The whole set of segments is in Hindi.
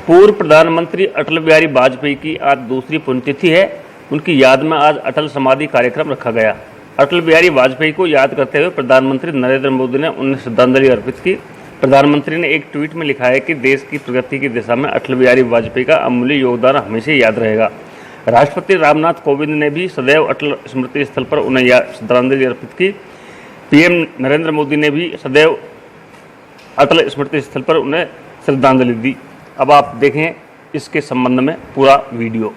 पूर्व प्रधानमंत्री अटल बिहारी वाजपेयी की आज दूसरी पुण्यतिथि है। उनकी याद में आज अटल समाधि कार्यक्रम रखा गया। अटल बिहारी वाजपेयी को याद करते हुए प्रधानमंत्री नरेंद्र मोदी ने उन्हें श्रद्धांजलि अर्पित की। प्रधानमंत्री ने एक ट्वीट में लिखा है कि देश की प्रगति की दिशा में अटल बिहारी वाजपेयी का अमूल्य योगदान हमेशा याद रहेगा। राष्ट्रपति रामनाथ कोविंद ने भी सदैव अटल स्मृति स्थल पर उन्हें श्रद्धांजलि अर्पित की। पीएम नरेंद्र मोदी ने भी सदैव अटल स्मृति स्थल पर उन्हें श्रद्धांजलि दी। अब आप देखें इसके संबंध में पूरा वीडियो।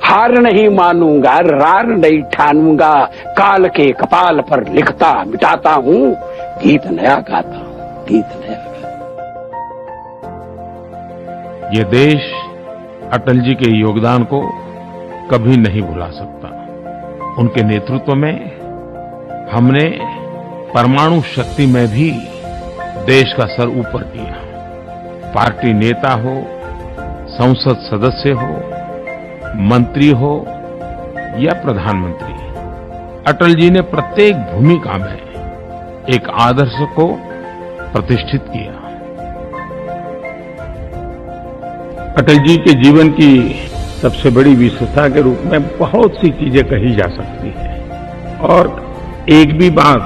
हार नहीं मानूंगा, रार नहीं ठानूंगा, काल के कपाल पर लिखता मिटाता हूं, गीत नया गाता हूं, गीत नया गाता। ये देश अटल जी के योगदान को कभी नहीं भुला सकता। उनके नेतृत्व में हमने परमाणु शक्ति में भी देश का सर ऊपर किया। पार्टी नेता हो, संसद सदस्य हो, मंत्री हो या प्रधानमंत्री, अटल जी ने प्रत्येक भूमिका में एक आदर्श को प्रतिष्ठित किया। अटल जी के जीवन की सबसे बड़ी विशेषता के रूप में बहुत सी चीजें कही जा सकती है और एक भी बात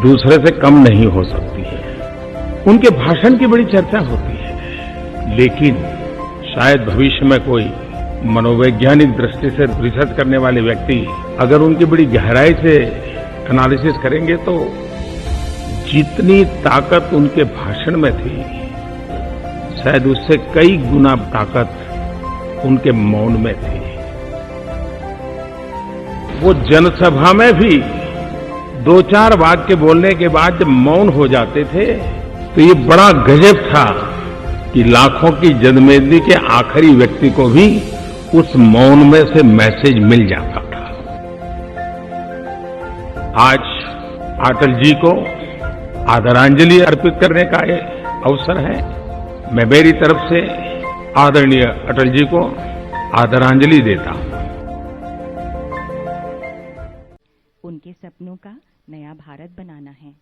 दूसरे से कम नहीं हो सकती है। उनके भाषण की बड़ी चर्चा होती है, लेकिन शायद भविष्य में कोई मनोवैज्ञानिक दृष्टि से रिसर्च करने वाले व्यक्ति अगर उनकी बड़ी गहराई से एनालिसिस करेंगे तो जितनी ताकत उनके भाषण में थी, शायद उससे कई गुना ताकत उनके मौन में थी। वो जनसभा में भी दो चार वाक्य बोलने के बाद जब मौन हो जाते थे तो ये बड़ा गजब था कि लाखों की जनमेदनी के आखिरी व्यक्ति को भी उस मौन में से मैसेज मिल जाता था। आज अटल जी को आदरांजलि अर्पित करने का ये अवसर है। मैं मेरी तरफ से आदरणीय अटल जी को आदरांजलि देता हूं। उनके सपनों का नया भारत बनाना है।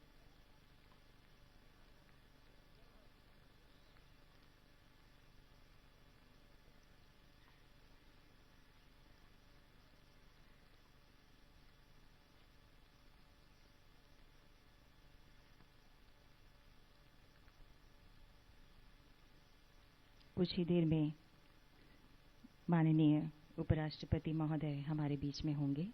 कुछ ही देर में माननीय उपराष्ट्रपति महोदय हमारे बीच में होंगे।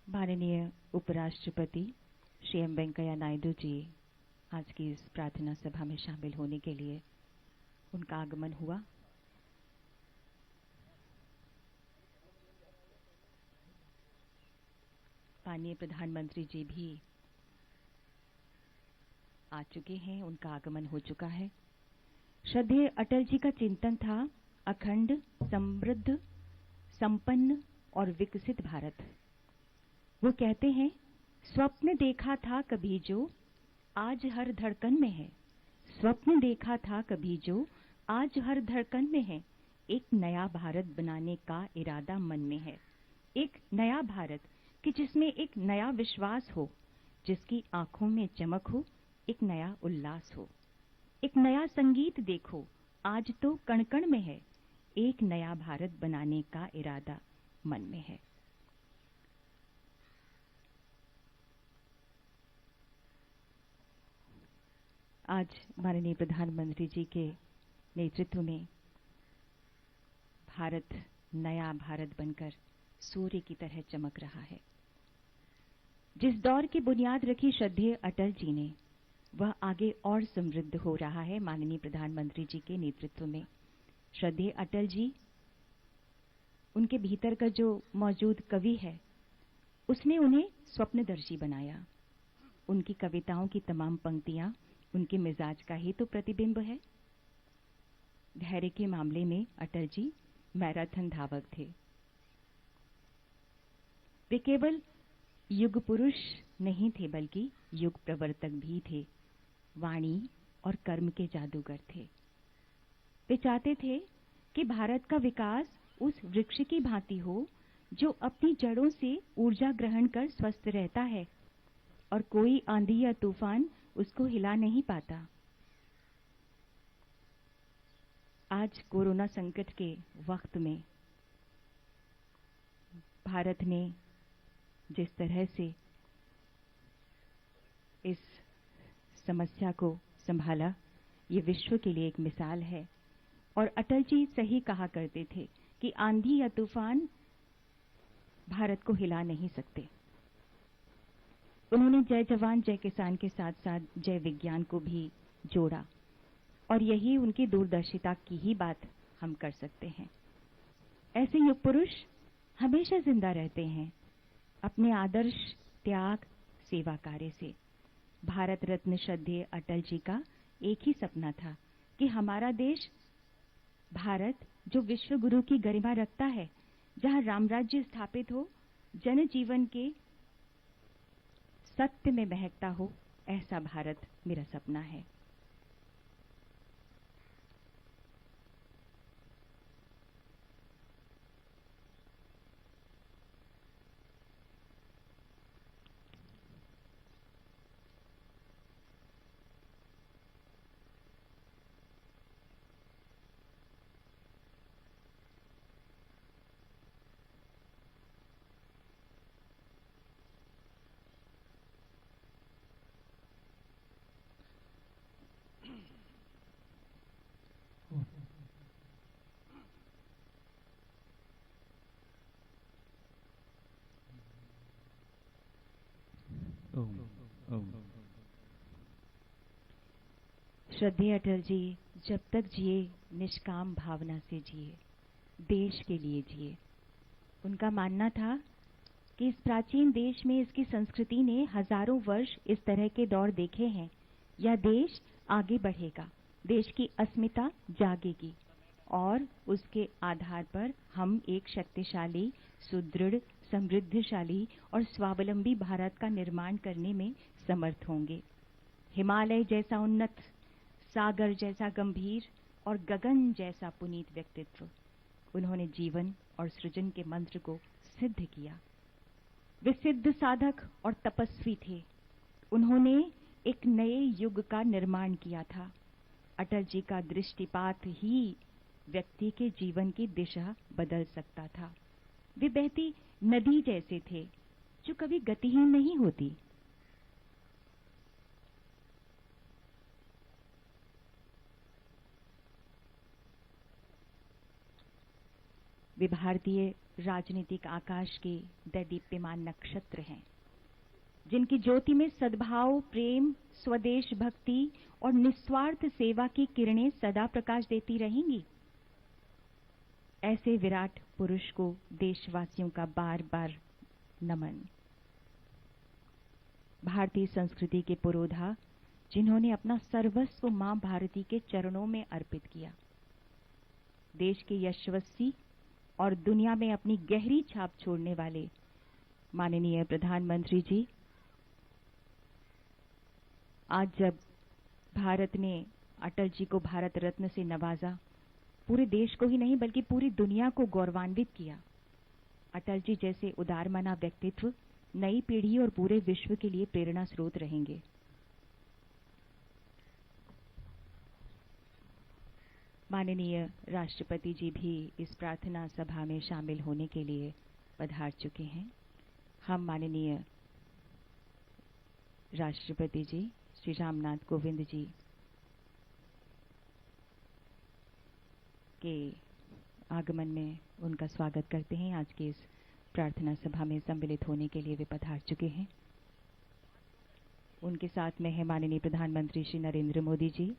माननीय उपराष्ट्रपति श्री एम वेंकैया नायडू जी आज की इस प्रार्थना सभा में शामिल होने के लिए उनका आगमन हुआ। माननीय प्रधानमंत्री जी भी आ चुके हैं, उनका आगमन हो चुका है। श्रद्धेय अटल जी का चिंतन था अखंड, समृद्ध, संपन्न और विकसित भारत। वो कहते हैं, स्वप्न देखा था कभी जो आज हर धड़कन में है। स्वप्न देखा था कभी जो आज हर धड़कन में है। एक नया भारत बनाने का इरादा मन में है। एक नया भारत कि जिसमें एक नया विश्वास हो, जिसकी आंखों में चमक हो, एक नया उल्लास हो। एक नया संगीत देखो, आज तो कण कण में है। एक नया भारत बनाने का इरादा मन में है। आज माननीय प्रधानमंत्री जी के नेतृत्व में भारत नया भारत बनकर सूर्य की तरह चमक रहा है। जिस दौर की बुनियाद रखी श्रद्धेय अटल जी ने, वह आगे और समृद्ध हो रहा है माननीय प्रधानमंत्री जी के नेतृत्व में। श्रद्धेय अटल जी, उनके भीतर का जो मौजूद कवि है, उसने उन्हें स्वप्नदर्शी बनाया। उनकी कविताओं की तमाम पंक्तियां उनके मिजाज का ही तो प्रतिबिंब है। धैर्य के मामले में अटल जी मैराथन धावक थे। वे केवल युग पुरुष नहीं थे बल्कि युग प्रवर्तक भी थे, वाणी और कर्म के जादूगर थे। वे चाहते थे कि भारत का विकास उस वृक्ष की भांति हो जो अपनी जड़ों से ऊर्जा ग्रहण कर स्वस्थ रहता है और कोई आंधी या तूफान उसको हिला नहीं पाता। आज कोरोना संकट के वक्त में भारत ने जिस तरह से इस समस्या को संभाला, ये विश्व के लिए एक मिसाल है। और अटल जी सही कहा करते थे कि आंधी या तूफान भारत को हिला नहीं सकते। उन्होंने जय जवान जय किसान के साथ साथ जय विज्ञान को भी जोड़ा और यही उनकी दूरदर्शिता की ही बात हम कर सकते हैं। ऐसे युग पुरुष हमेशा जिंदा रहते हैं अपने आदर्श, त्याग, सेवा कार्य से। भारत रत्न श्रद्धेय अटल जी का एक ही सपना था कि हमारा देश भारत, जो विश्व गुरु की गरिमा रखता है, जहां रामराज्य स्थापित हो, जनजीवन के सत्य में महकता हो, ऐसा भारत मेरा सपना है। श्रद्धेय अटल जी जब तक जिए निष्काम भावना से जिए, देश के लिए जिए। उनका मानना था कि इस प्राचीन देश में इसकी संस्कृति ने हजारों वर्ष इस तरह के दौर देखे हैं। यह देश आगे बढ़ेगा, देश की अस्मिता जागेगी और उसके आधार पर हम एक शक्तिशाली, सुदृढ़, समृद्धशाली और स्वावलंबी भारत का निर्माण करने में समर्थ होंगे। हिमालय जैसा उन्नत, सागर जैसा गंभीर और गगन जैसा पुनीत व्यक्तित्व उन्होंने जीवन और सृजन के मंत्र को सिद्ध किया। वे सिद्ध साधक और तपस्वी थे। उन्होंने एक नए युग का निर्माण किया था। अटल जी का दृष्टिपात ही व्यक्ति के जीवन की दिशा बदल सकता था। वे बहती नदी जैसे थे जो कभी गतिहीन नहीं होती। वे भारतीय राजनीतिक आकाश के दैदीप्यमान नक्षत्र हैं, जिनकी ज्योति में सद्भाव, प्रेम, स्वदेश भक्ति और निस्वार्थ सेवा की किरणें सदा प्रकाश देती रहेंगी। ऐसे विराट पुरुष को देशवासियों का बार बार नमन। भारतीय संस्कृति के पुरोधा, जिन्होंने अपना सर्वस्व मां भारती के चरणों में अर्पित किया। देश के यशस्वी और दुनिया में अपनी गहरी छाप छोड़ने वाले माननीय प्रधानमंत्री जी, आज जब भारत ने अटल जी को भारत रत्न से नवाजा, पूरे देश को ही नहीं बल्कि पूरी दुनिया को गौरवान्वित किया। अटल जी जैसे उदारमना व्यक्तित्व नई पीढ़ी और पूरे विश्व के लिए प्रेरणा स्रोत रहेंगे। माननीय राष्ट्रपति जी भी इस प्रार्थना सभा में शामिल होने के लिए पधार चुके हैं। हम माननीय राष्ट्रपति जी श्री रामनाथ कोविंद जी के आगमन में उनका स्वागत करते हैं। आज के इस प्रार्थना सभा में सम्मिलित होने के लिए वे पधार चुके हैं। उनके साथ में है माननीय प्रधानमंत्री श्री नरेंद्र मोदी जी,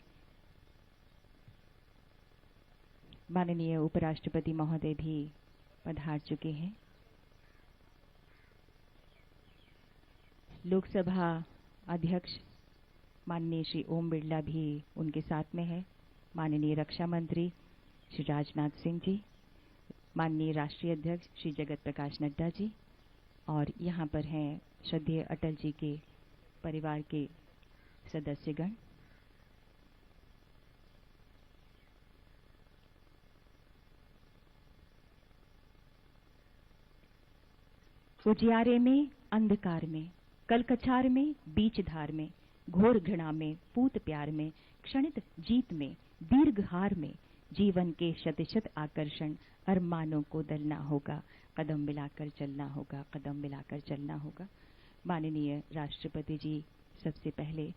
माननीय उपराष्ट्रपति महोदय भी पधार चुके हैं। लोकसभा अध्यक्ष माननीय श्री ओम बिरला भी उनके साथ में है, माननीय रक्षा मंत्री श्री राजनाथ सिंह जी, माननीय राष्ट्रीय अध्यक्ष श्री जगत प्रकाश नड्डा जी, और यहाँ पर हैं श्रद्धेय अटल जी के परिवार के सदस्यगण। उजियारे में, अंधकार में, कलकछार में, बीच धार में, घोर घृणा में, पूत प्यार में, क्षणित जीत में, दीर्घ हार में, जीवन के शतशत आकर्षण अरमानों को दलना होगा, कदम मिलाकर चलना होगा, कदम मिलाकर चलना होगा। माननीय राष्ट्रपति जी सबसे पहले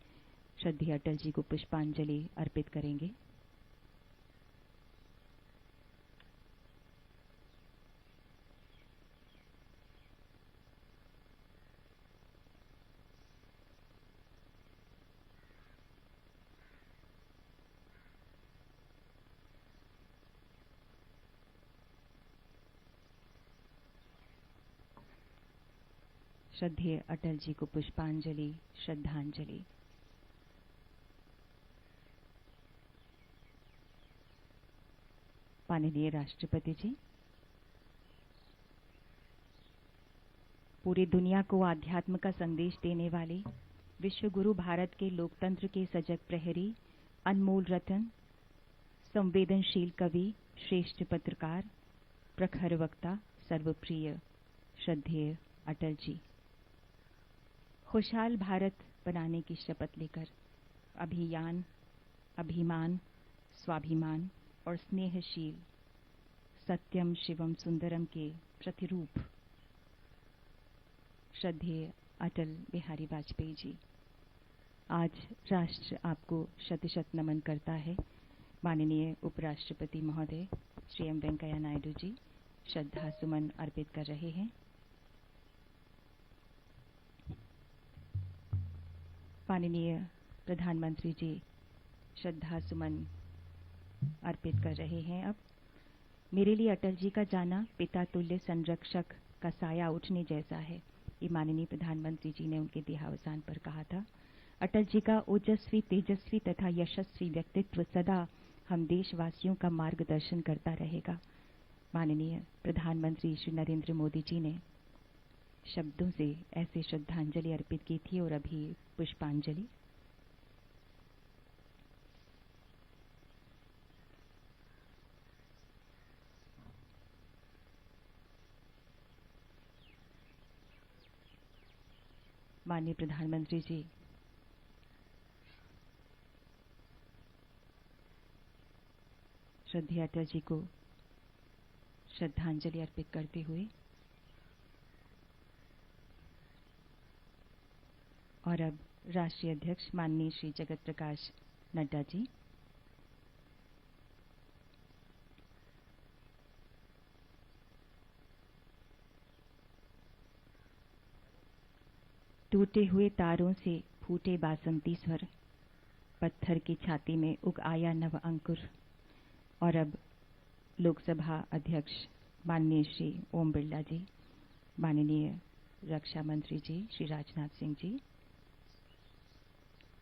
श्रद्धेय अटल जी को पुष्पांजलि अर्पित करेंगे। श्रद्धेय अटल जी को पुष्पांजलि, श्रद्धांजलि। माननीय राष्ट्रपति जी, पूरी दुनिया को आध्यात्म का संदेश देने वाले विश्व गुरु भारत के लोकतंत्र के सजग प्रहरी, अनमोल रतन, संवेदनशील कवि, श्रेष्ठ पत्रकार, प्रखर वक्ता, सर्वप्रिय श्रद्धेय अटल जी, खुशहाल भारत बनाने की शपथ लेकर अभियान, अभिमान, स्वाभिमान और स्नेहशील सत्यम शिवम सुंदरम के प्रतिरूप श्रद्धेय अटल बिहारी वाजपेयी जी, आज राष्ट्र आपको शत शत नमन करता है। माननीय उपराष्ट्रपति महोदय श्री एम वेंकैया नायडू जी श्रद्धा सुमन अर्पित कर रहे हैं। माननीय प्रधानमंत्री जी श्रद्धा सुमन अर्पित कर रहे हैं। अब मेरे लिए अटल जी का जाना पिता तुल्य संरक्षक का साया उठने जैसा है, ये माननीय प्रधानमंत्री जी ने उनके देहावसान पर कहा था। अटल जी का ओजस्वी, तेजस्वी तथा यशस्वी व्यक्तित्व सदा हम देशवासियों का मार्गदर्शन करता रहेगा। माननीय प्रधानमंत्री श्री नरेंद्र मोदी जी ने शब्दों से ऐसे श्रद्धांजलि अर्पित की थी और अभी पुष्पांजलि। माननीय प्रधानमंत्री जी श्रद्धेय अटल जी को श्रद्धांजलि अर्पित करते हुए और अब राष्ट्रीय अध्यक्ष माननीय श्री जगत प्रकाश नड्डा जी, टूटे हुए तारों से फूटे बासंती स्वर, पत्थर की छाती में उग आया नव अंकुर। और अब लोकसभा अध्यक्ष माननीय श्री ओम बिरला जी, माननीय रक्षा मंत्री जी श्री राजनाथ सिंह जी,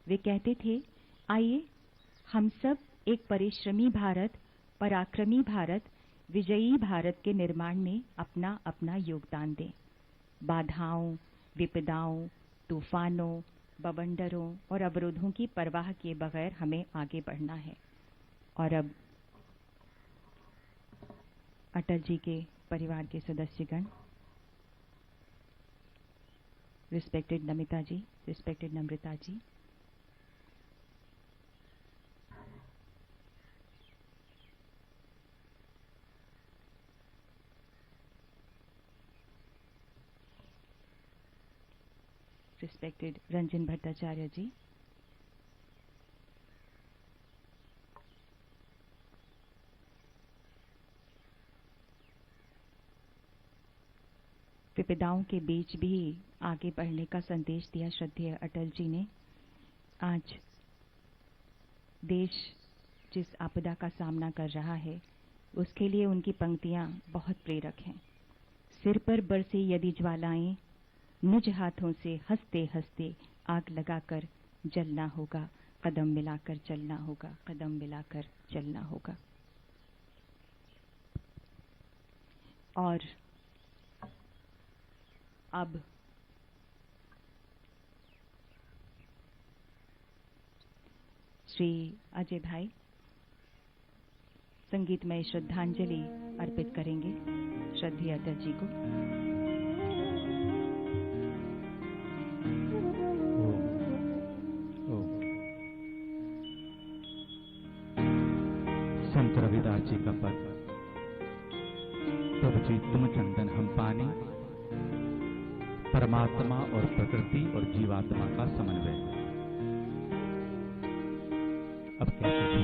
वे कहते थे, आइए हम सब एक परिश्रमी भारत, पराक्रमी भारत, विजयी भारत के निर्माण में अपना अपना योगदान दें। बाधाओं, विपदाओं, तूफानों, बवंडरों और अवरोधों की परवाह किए बगैर हमें आगे बढ़ना है। और अब अटल जी के परिवार के सदस्यगण, रिस्पेक्टेड नमिता जी, रिस्पेक्टेड नम्रता जी, रिस्पेक्टेड रंजन भट्टाचार्य जी, विपदाओं के बीच भी आगे बढ़ने का संदेश दिया श्रद्धेय अटल जी ने। आज देश जिस आपदा का सामना कर रहा है उसके लिए उनकी पंक्तियां बहुत प्रेरक हैं। सिर पर बरसे यदि ज्वालाएं, निज हाथों से हंसते हंसते आग लगाकर जलना होगा, कदम मिलाकर चलना होगा, कदम मिलाकर चलना होगा। और अब श्री अजय भाई संगीतमय श्रद्धांजलि अर्पित करेंगे श्रद्धेय अटल जी को। संत रविदास जी का पद, प्रभु जी तुम चंदन हम पानी, परमात्मा और प्रकृति और जीवात्मा का समन्वय। अब कैसे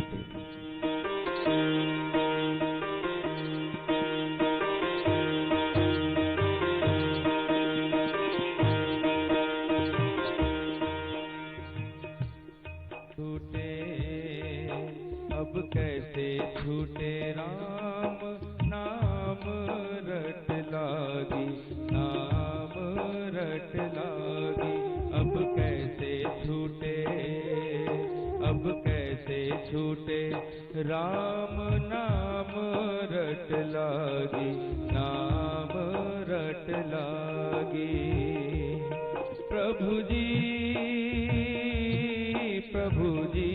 छूटे? अब कैसे छूटे राम नाम रट लागी, नाम रट लागी। अब कैसे छूटे, अब कैसे छूटे राम नाम रट लागी, नाम रट लागी। प्रभु जी, प्रभु जी,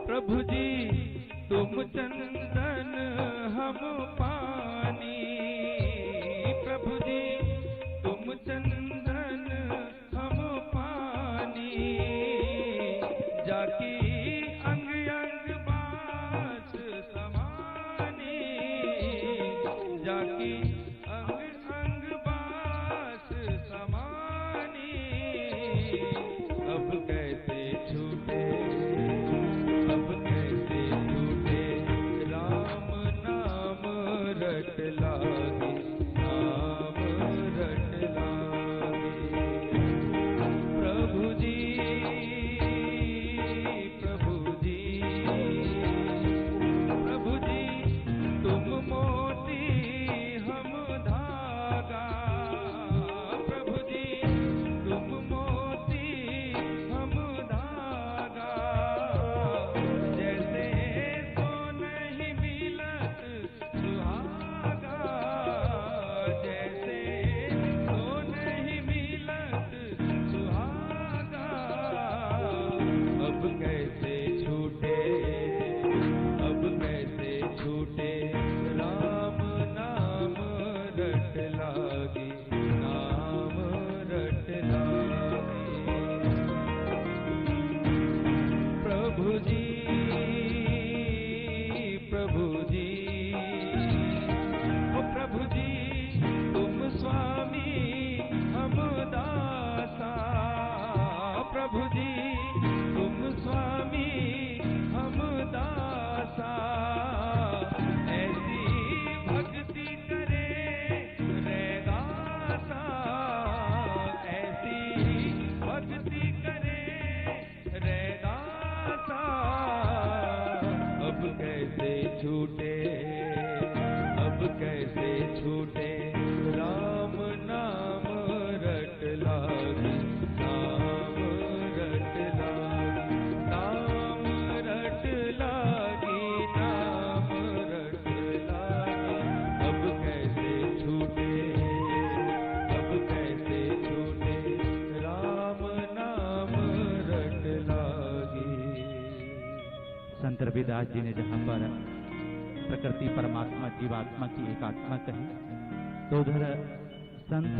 प्रभु जी तुम चंदन हम पानी, प्रभु जी तुम चंदन हम पानी। जाकी अंग अंग बास समानी, जाकी अंग अंग बास समानी। अब कैसे छूटे, अब कैसे छूटे राम नाम रट लागे, नाम रट लागे। प्रभु जी, प्रभु जी, प्रभु जी तुम मोती हम धागा, प्रभु जी तुम मोती हम धागा। जैसे तो नहीं मिलत सुहागा, जैसे तो नहीं मिलत सुहागा। अब कैसे छूटे, अब कैसे छूटे राम नाम रट लागी, नाम रट लागी। प्रभु जी, प्रभु जी, ओ प्रभु जी तुम स्वामी हम दासा, प्रभु जी तुम स्वामी हम दासा। ऐसी भक्ति करे रेगासा, ऐसी भक्ति करे रेगासा। अब कैसे छूटे, अब कैसे छूटे राम नाम रट लागी, नाम रट लागी, नाम रट लागी, नाम रट लागी। अब कैसे छूटे, अब कैसे छूटे राम नाम रट लागी। संत रविदास जी ने जहां पर प्रकृति परमात्मा जीवात्मा की एकात्मा कही, तो उधर संत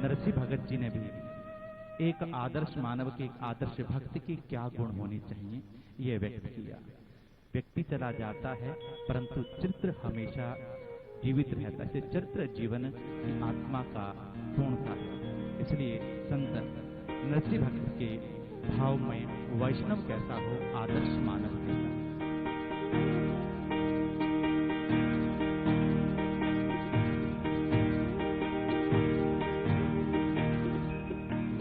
नरसिंह भगत जी ने भी एक आदर्श मानव के, एक आदर्श भक्त की क्या गुण होनी चाहिए ये व्यक्त किया। व्यक्ति चला जाता है परंतु चरित्र हमेशा जीवित रहता है। चरित्र जीवन की आत्मा का पूर्णता है। इसलिए संत नरसिंह भक्त के भाव में वैष्णव कैसा हो, आदर्श मानव कैसा।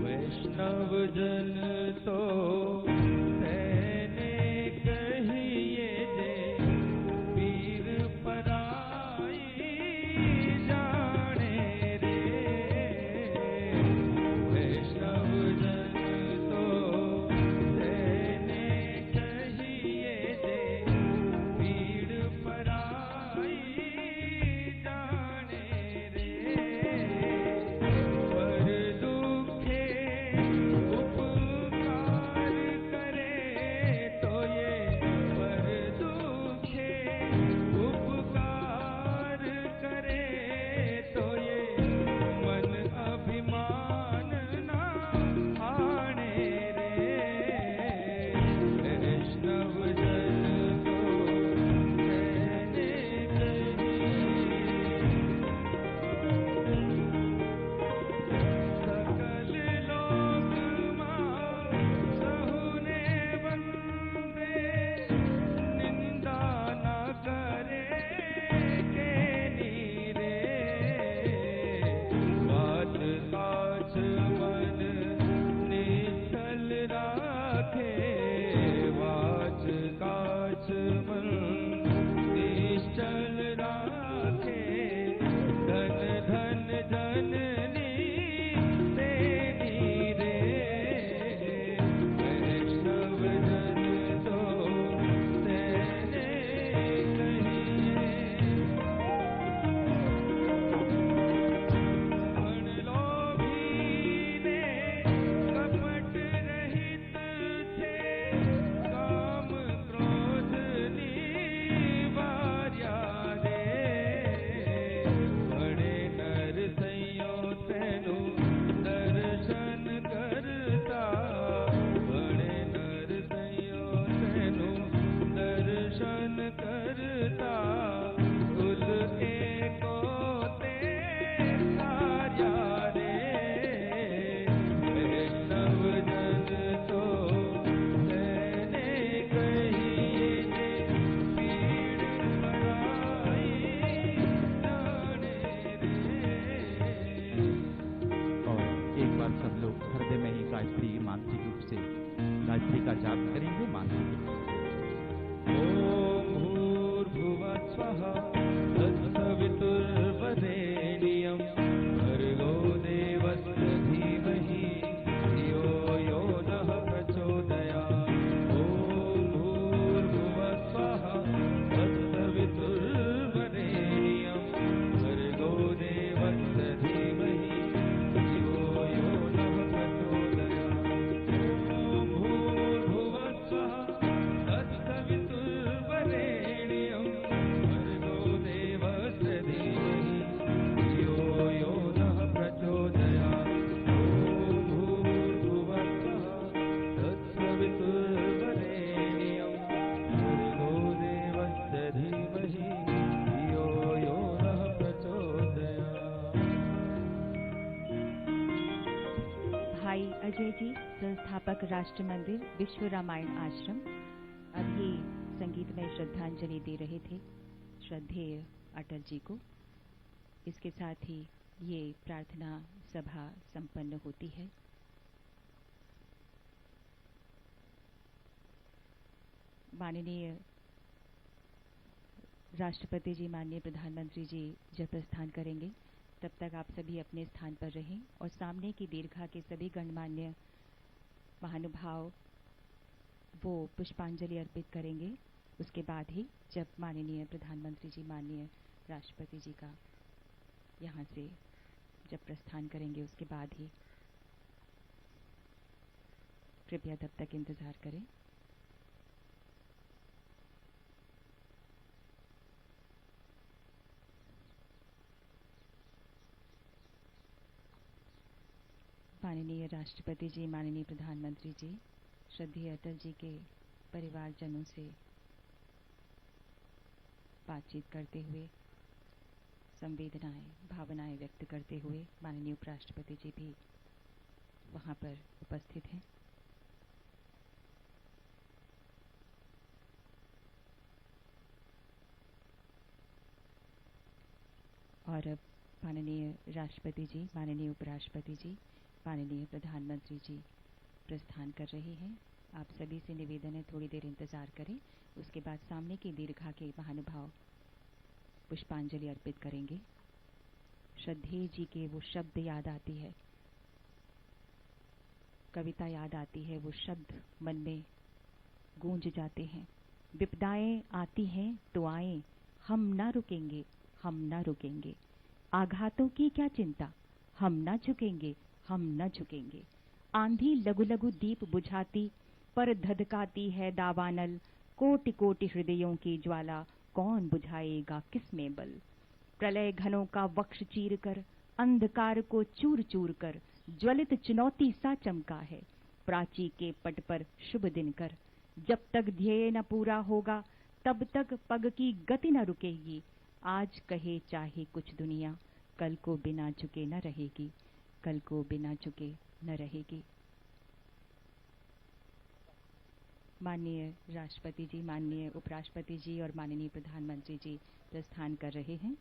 वैष्णव जन तो तेने कहिए जे पीर पराई जाने रे। वैष्णव जन गायत्री का जाप करेंगे माता। ॐ भूर्भुवः स्वः तत्सवितुर्वरेण्यं भर्गो देवस्य धीमहि धियो यो नः प्रचोदयात्। ॐ भूर्भुवः स्वः तत्सवितुर्वरेण्यं भर्गो देवस्य धीमहि धियो यो नः प्रचोदयात्। ॐ भूर्भुवः स्वः तत्सवितुर्वरेण्यं भर्गो देवस्य धीमहि धियो यो नः प्रचोदयात्। ॐ भूर्भुवः स्वः तत्सवितुर्वरेण्यं भर्गो देवस्य धीमहि धियो यो नः प्रचोदयात्। भाई अजय जी, संस्थापक राष्ट्र मंदिर विश्व रामायण आश्रम, अभी संगीतमय श्रद्धांजलि दे रहे थे श्रद्धेय अटल जी को। इसके साथ ही ये प्रार्थना सभा संपन्न होती है। माननीय राष्ट्रपति जी, माननीय प्रधानमंत्री जी जब प्रस्थान करेंगे तब तक आप सभी अपने स्थान पर रहें और सामने की दीर्घा के सभी गणमान्य महानुभाव वो पुष्पांजलि अर्पित करेंगे। उसके बाद ही जब माननीय प्रधानमंत्री जी, माननीय राष्ट्रपति जी का यहाँ से जब प्रस्थान करेंगे उसके बाद ही, कृपया तब तक इंतजार करें। माननीय राष्ट्रपति जी, माननीय प्रधानमंत्री जी, श्रद्धेय अटल जी के परिवारजनों से बातचीत करते हुए, संवेदनाएं, भावनाएं व्यक्त करते हुए माननीय उपराष्ट्रपति जी भी वहां पर उपस्थित हैं। और अब माननीय राष्ट्रपति जी, माननीय उपराष्ट्रपति जी, माननीय प्रधानमंत्री जी प्रस्थान कर रहे हैं। आप सभी से निवेदन है थोड़ी देर इंतजार करें। उसके बाद सामने की दीर्घा के महानुभाव पुष्पांजलि अर्पित करेंगे। श्रद्धेय जी के वो शब्द याद आती है, कविता याद आती है, वो शब्द मन में गूंज जाते हैं। विपदाएं आती हैं तो आए, हम ना रुकेंगे, हम ना रुकेंगे। आघातों की क्या चिंता, हम ना झुकेंगे, हम न झुकेंगे। आंधी लघु लघु दीप बुझाती पर धधकाती है दावानल, कोटि कोटि हृदयों की ज्वाला कौन बुझाएगा किसमें बल। प्रलय घनों का वक्ष चीर कर अंधकार को चूर चूर कर ज्वलित चुनौती सा चमका है प्राची के पट पर शुभ दिन कर। जब तक ध्येय न पूरा होगा तब तक पग की गति न रुकेगी। आज कहे चाहे कुछ दुनिया, कल को बिना झुके न रहेगी, कल को बिना झुके न रहेगी। माननीय राष्ट्रपति जी, माननीय उपराष्ट्रपति जी और माननीय प्रधानमंत्री जी प्रस्थान कर रहे हैं।